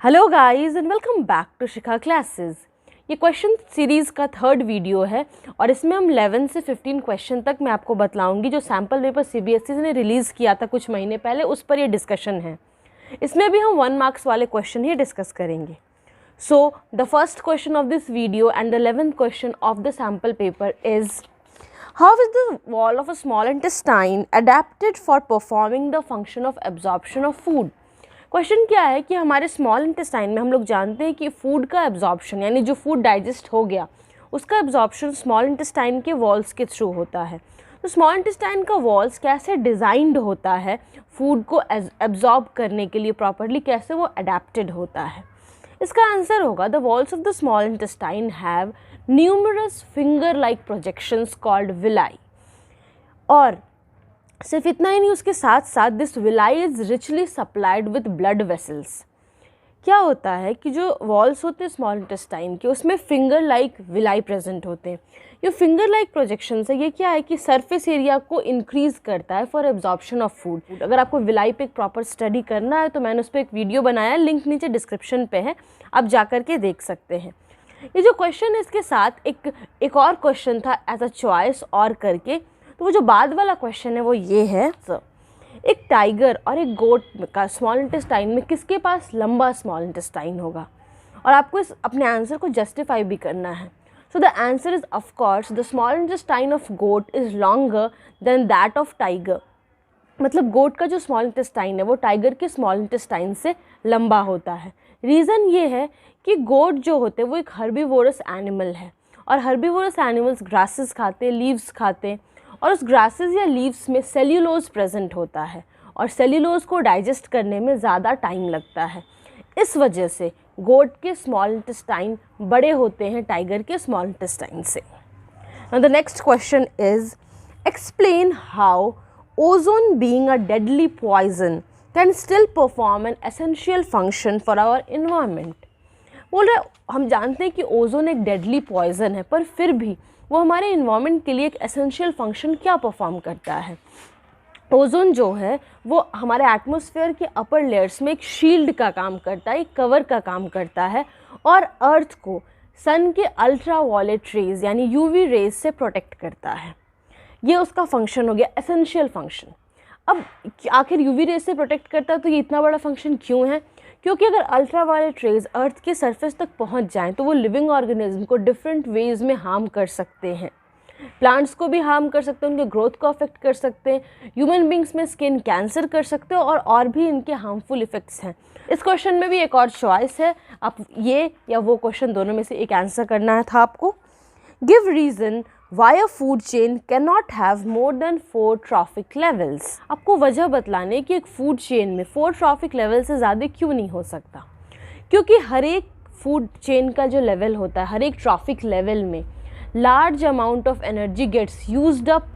Hello guys and welcome back to Shikha classes. ये question series का third video है और इसमें हम 11 से 15 क्वेश्चन तक मैं आपको बतलाऊंगी जो सैम्पल पेपर सीबीएसई ने रिलीज़ किया था कुछ महीने पहले, उस पर ये डिस्कशन है। इसमें भी हम 1 मार्क्स वाले क्वेश्चन ही डिस्कस करेंगे। So the first question of this video and the 11th question of the sample paper is how is the wall of a small intestine adapted for performing the function of absorption of food? Question क्या है कि हमारे small intestine में हम लोग जानते हैं कि फूड का एब्जॉर्प्शन यानी जो फूड डाइजेस्ट हो गया उसका एब्जॉर्प्शन स्मॉल इंटेस्टाइन के वॉल्स के थ्रू होता है। तो स्मॉल इंटेस्टाइन का वॉल्स कैसे डिज़ाइंड होता है फूड को एब्जॉर्ब करने के लिए प्रॉपरली, कैसे वो अडेप्टेड होता है? इसका आंसर होगा the walls of the small intestine have numerous finger like projections called villi. और सिर्फ इतना ही नहीं, उसके साथ साथ this villi is richly supplied with blood vessels. क्या होता है कि जो वॉल्स होते हैं स्मॉल इंटेस्टाइन के, उसमें फिंगर लाइक विलाई प्रेजेंट होते हैं। ये फिंगर लाइक प्रोजेक्शंस है, ये क्या है कि सरफेस एरिया को इंक्रीज़ करता है फॉर एब्जॉर्प्शन ऑफ फूड। अगर आपको विलाई पे एक प्रॉपर स्टडी करना है तो मैंने उस पर एक वीडियो बनाया है, लिंक नीचे डिस्क्रिप्शन पे है, आप जा कर के देख सकते हैं। ये जो क्वेश्चन है इसके साथ एक और क्वेश्चन था एज अ चॉइस और करके, तो वो जो बाद वाला क्वेश्चन है वो ये है, एक टाइगर और एक गोट का स्मॉल इंटेस्टाइन में किसके पास लंबा स्मॉल इंटेस्टाइन होगा? और आपको इस अपने आंसर को जस्टिफाई भी करना है। So the answer is of course the small intestine of goat is longer than that of tiger. मतलब गोट का जो स्मॉल इंटेस्टाइन है वो टाइगर के स्मॉल इंटेस्टाइन से लंबा होता है। रीज़न ये है कि गोट जो होते हैं वो एक हर्बीवोरस एनिमल है और हर्बीवोरस एनिमल्स ग्रासेस खाते हैं, लीव्स खाते हैं, और उस ग्रासेस या लीव्स में सेल्यूलोज प्रेजेंट होता है और सेल्यूलोज को डाइजेस्ट करने में ज़्यादा टाइम लगता है। इस वजह से गोट के स्मॉल इंटेस्टाइन बड़े होते हैं टाइगर के स्मॉल इंटेस्टाइन से। Now the next question is explain how ozone being a deadly poison can still perform an essential function for our environment. बोल रहे हम जानते हैं कि ओजोन एक डेडली पॉइजन है, पर फिर भी वो हमारे इन्वायरमेंट के लिए एक एसेंशियल फंक्शन क्या परफॉर्म करता है? ओजोन जो है वो हमारे एटमॉस्फेयर के अपर लेयर्स में एक शील्ड का काम करता है, एक कवर का काम करता है और अर्थ को सन के अल्ट्रा वायलेट रेज यानी यूवी रेज से प्रोटेक्ट करता है। ये उसका फंक्शन हो गया, एसेंशियल फंक्शन। अब आखिर यूवी रेज से प्रोटेक्ट करता है तो ये इतना बड़ा फंक्शन क्यों है? क्योंकि अगर अल्ट्रा वायलेट रेज अर्थ के सरफेस तक पहुंच जाएं तो वो लिविंग ऑर्गेनिज्म को डिफरेंट वेज में हार्म कर सकते हैं। प्लांट्स को भी हार्म कर सकते हैं, उनके ग्रोथ को अफेक्ट कर सकते हैं, ह्यूमन बींग्स में स्किन कैंसर कर सकते हैं और भी इनके हार्मफुल इफेक्ट्स हैं। इस क्वेश्चन में भी एक और चॉइस है, आप ये या वो क्वेश्चन दोनों में से एक आंसर करना था आपको। Give reason Why a food chain cannot have more than 4 trophic levels? आपको वजह बतलाने कि एक फूड चेन में 4 ट्रॉफिक लेवल से ज़्यादा क्यों नहीं हो सकता। क्योंकि हर एक फूड चेन का जो लेवल होता है, हर एक ट्रॉफिक लेवल में large amount of energy gets used up,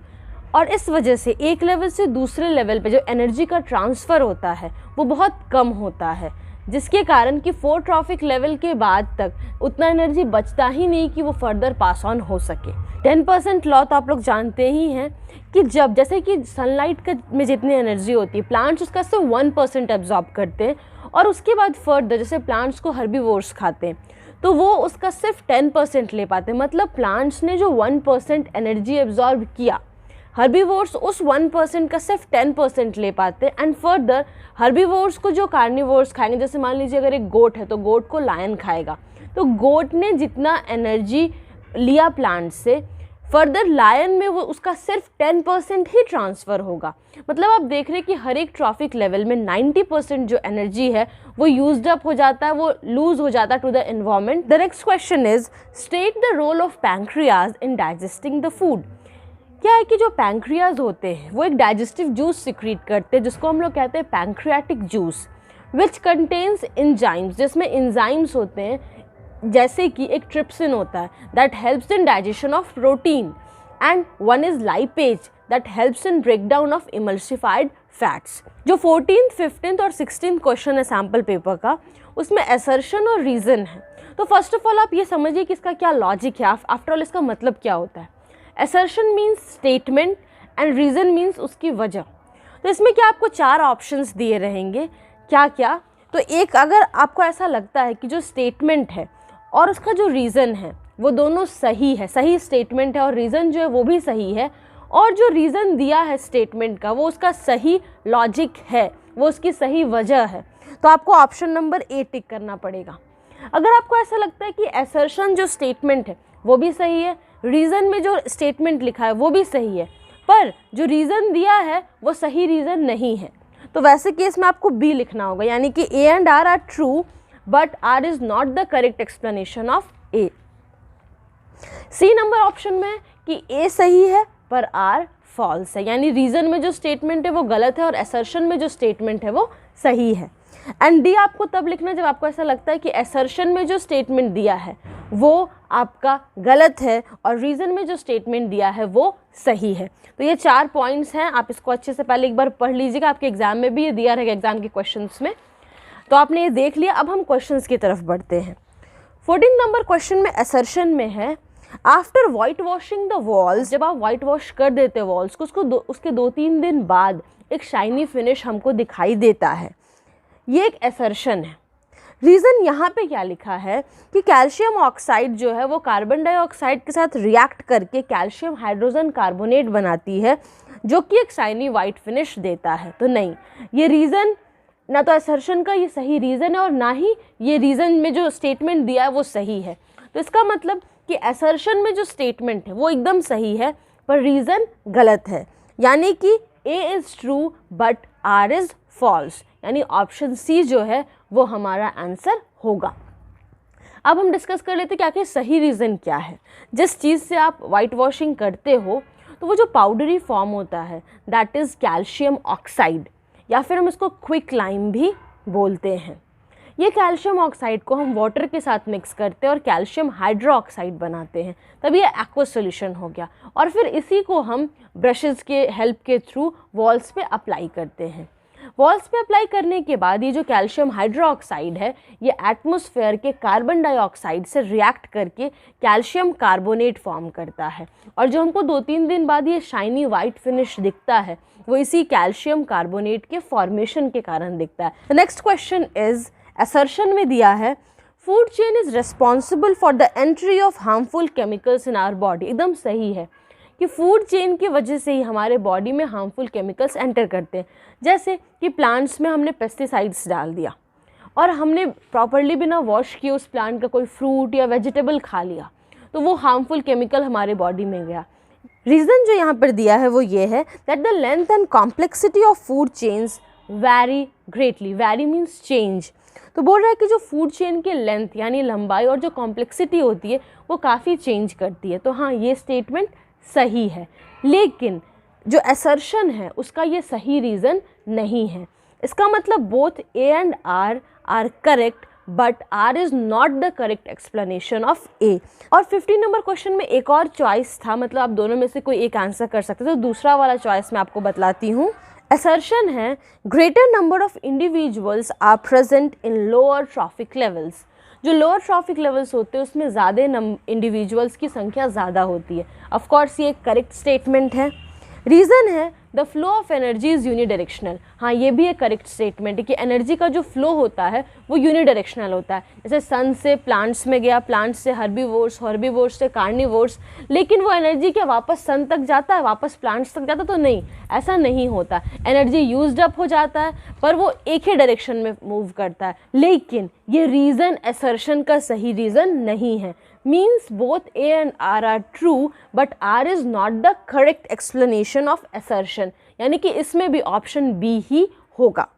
और इस वजह से एक लेवल से दूसरे लेवल पे जो एनर्जी का ट्रांसफ़र होता है वो बहुत कम होता है, जिसके कारण कि 4 ट्रॉफिक लेवल के बाद तक उतना एनर्जी बचता ही नहीं कि वो फर्दर पास ऑन हो सके। 10% लॉ तो आप लोग जानते ही हैं कि जब जैसे कि सनलाइट का में जितनी एनर्जी होती है प्लांट्स उसका सिर्फ 1% एब्जॉर्ब करते हैं, और उसके बाद फर्दर जैसे प्लांट्स को हर्बीवोर्स खाते हैं तो वो उसका सिर्फ 10% ले पाते हैं। मतलब प्लांट्स ने जो 1% एनर्जी एब्जॉर्ब किया, हर्बीवोर्स उस 1% का सिर्फ 10% ले पाते हैं। एंड फर्दर हर्बीवोर्स को जो कार्निवोर्स खाएंगे, जैसे मान लीजिए अगर एक गोट है तो गोट को लायन खाएगा, तो गोट ने जितना एनर्जी लिया प्लांट से, फर्दर लायन में वो उसका सिर्फ 10% ही ट्रांसफ़र होगा। मतलब आप देख रहे हैं कि हर एक ट्रॉफिक लेवल में 90% जो एनर्जी है वो यूज्ड अप हो जाता है, वो लूज हो जाता है to the environment. The next question is state the role of pancreas in digesting the food. क्या है कि जो पैंक्रियाज होते हैं वो एक डाइजेस्टिव जूस सिक्रीट करते हैं जिसको हम लोग कहते हैं pancreatic juice, which contains enzymes, जिसमें एंजाइम्स होते हैं जैसे कि एक ट्रिप्सिन होता है that helps in digestion of protein, and one is lipase that helps in break down of emulsified fats. जो 14th, 15th और 16th क्वेश्चन है सैम्पल पेपर का, उसमें असर्शन और रीज़न है। तो फर्स्ट ऑफ ऑल आप ये समझिए कि इसका क्या लॉजिक है, आफ्टर ऑल इसका मतलब क्या होता है। Assertion means statement and reason means उसकी वजह। तो इसमें क्या आपको 4 ऑप्शंस दिए रहेंगे, क्या क्या? तो एक अगर आपको ऐसा लगता है कि जो स्टेटमेंट है और उसका जो रीज़न है वो दोनों सही है, सही स्टेटमेंट है और रीज़न जो है वो भी सही है, और जो रीज़न दिया है स्टेटमेंट का वो उसका सही लॉजिक है, वो उसकी सही वजह है, तो आपको ऑप्शन नंबर ए टिक करना पड़ेगा। अगर आपको ऐसा लगता है कि असर्शन जो स्टेटमेंट है वो भी सही है, रीज़न में जो स्टेटमेंट लिखा है वो भी सही है, पर जो रीज़न दिया है वो सही रीज़न नहीं है, तो वैसे केस में आपको बी लिखना होगा, यानी कि A and R are true but R is not the correct explanation of A. C number option में कि ए सही है पर आर फॉल्स है, यानी रीज़न में जो स्टेटमेंट है वो गलत है और असर्शन में जो स्टेटमेंट है वो सही है। एंड डी आपको तब लिखना जब आपको ऐसा लगता है कि असर्शन में जो स्टेटमेंट दिया है वो आपका गलत है और रीज़न में जो स्टेटमेंट दिया है वो सही है। तो ये 4 पॉइंट्स हैं, आप इसको अच्छे से पहले एक बार पढ़ लीजिएगा, आपके एग्जाम में भी ये दिया रहेगा एग्जाम के क्वेश्चंस में। तो आपने ये देख लिया, अब हम क्वेश्चंस की तरफ बढ़ते हैं। 14 नंबर क्वेश्चन में असर्शन में है after white washing the walls, जब आप वाइट वॉश कर देते हैं वॉल्स को, उसके 2-3 दिन बाद एक शाइनी फिनिश हमको दिखाई देता है। ये एक असर्शन है। रीज़न यहाँ पे क्या लिखा है कि कैल्शियम ऑक्साइड जो है वो कार्बन डाइऑक्साइड के साथ रिएक्ट करके कैल्शियम हाइड्रोजन कार्बोनेट बनाती है जो कि एक शाइनी वाइट फिनिश देता है। तो नहीं, ये रीज़न ना तो असर्शन का ये सही रीज़न है और ना ही ये रीज़न में जो स्टेटमेंट दिया है वो सही है। तो इसका मतलब कि असर्शन में जो स्टेटमेंट है वो एकदम सही है पर रीज़न गलत है, यानी कि A is true but R is false, यानी ऑप्शन सी जो है वो हमारा आंसर होगा। अब हम डिस्कस कर लेते हैं कि आखिर सही रीज़न क्या है। जिस चीज़ से आप वाइट वॉशिंग करते हो तो वो जो पाउडरी फॉर्म होता है दैट इज़ कैल्शियम ऑक्साइड, या फिर हम इसको क्विक लाइम भी बोलते हैं। ये कैल्शियम ऑक्साइड को हम वाटर के साथ मिक्स करते हैं और कैल्शियम हाइड्रोक्साइड बनाते हैं, तब ये एक्वस सॉल्यूशन हो गया, और फिर इसी को हम ब्रशेज़ के हेल्प के थ्रू वॉल्स पे अप्लाई करते हैं। वॉल्स पे अप्लाई करने के बाद ये जो कैल्शियम हाइड्रोक्साइड है ये एटमॉस्फेयर के कार्बन डाइऑक्साइड से रिएक्ट करके कैल्शियम कार्बोनेट फॉर्म करता है, और जो हमको 2-3 दिन बाद ये शाइनी वाइट फिनिश दिखता है वो इसी कैल्शियम कार्बोनेट के फॉर्मेशन के कारण दिखता है। नेक्स्ट क्वेश्चन इज असर्शन में दिया है food chain is responsible for the entry of harmful chemicals in our body. एकदम सही है कि फूड चेन की वजह से ही हमारे बॉडी में हार्मफुल केमिकल्स एंटर करते हैं, जैसे कि प्लांट्स में हमने पेस्टिसाइड्स डाल दिया और हमने प्रॉपरली बिना वॉश किए उस प्लांट का कोई फ्रूट या वेजिटेबल खा लिया तो वो हार्मफुल केमिकल हमारे बॉडी में गया। रीज़न जो यहाँ पर दिया है वो ये है that the length and complexity of food chains vary greatly. Vary means change, तो बोल रहा है कि जो फूड चेन की लेंथ यानी लंबाई और जो कॉम्प्लेक्सिटी होती है वो काफ़ी चेंज करती है। तो हाँ, ये स्टेटमेंट सही है, लेकिन जो असर्शन है उसका ये सही रीज़न नहीं है। इसका मतलब both A and R are correct but R is not the correct explanation of A. और 15 नंबर क्वेश्चन में एक और चॉइस था, मतलब आप दोनों में से कोई एक आंसर कर सकते तो दूसरा वाला चॉइस मैं आपको बतलाती हूँ। असर्शन है greater number of individuals are present in lower trophic levels. जो लोअर ट्रॉफिक लेवल्स होते हैं उसमें ज़्यादा इंडिविजुअल्स की संख्या ज़्यादा होती है। ऑफ कोर्स ये एक करेक्ट स्टेटमेंट है। रीज़न है the flow of energy is unidirectional. हाँ, ये भी एक करेक्ट स्टेटमेंट है कि एनर्जी का जो फ्लो होता है वो यूनिडायरेक्शनल होता है। जैसे सन से प्लांट्स में गया, प्लांट्स से हर्बीवोर्स, हर्बीवोर्स से कार्निवोर्स, लेकिन वो एनर्जी क्या वापस सन तक जाता है, वापस प्लांट्स तक जाता है? तो नहीं, ऐसा नहीं होता। एनर्जी यूज्ड अप हो जाता है पर वो एक ही डायरेक्शन में मूव करता है। लेकिन ये रीज़न असर्शन का सही रीज़न नहीं है। means both A and R are true but R is not the correct explanation of assertion, यानी कि इसमें भी ऑप्शन बी ही होगा।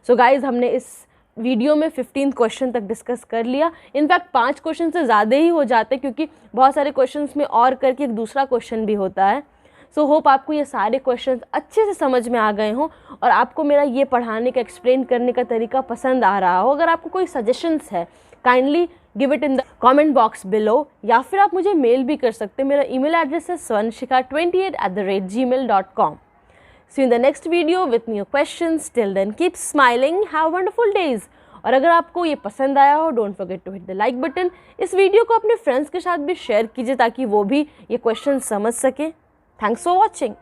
सो गाइज, हमने इस वीडियो में 15 क्वेश्चन तक डिस्कस कर लिया। इनफैक्ट 5 क्वेश्चन से ज़्यादा ही हो जाते क्योंकि बहुत सारे क्वेश्चंस में और करके एक दूसरा क्वेश्चन भी होता है। सो होप आपको ये सारे क्वेश्चंस अच्छे से समझ में आ गए हों और आपको मेरा ये पढ़ाने का, एक्सप्लेन करने का तरीका पसंद आ रहा हो। अगर आपको कोई सजेशंस है kindly give it in the comment box below, या फिर आप मुझे मेल भी कर सकते हैं। मेरा ईमेल एड्रेस है swanshika28@gmail.com। See you in the next video with new questions. Till then, keep smiling. Have wonderful days. और अगर आपको ये पसंद आया हो, don't forget to hit the like button. इस वीडियो को अपने फ्रेंड्स के साथ भी शेयर कीजिए ताकि वो भी ये क्वेश्चन समझ सकें। Thanks for watching.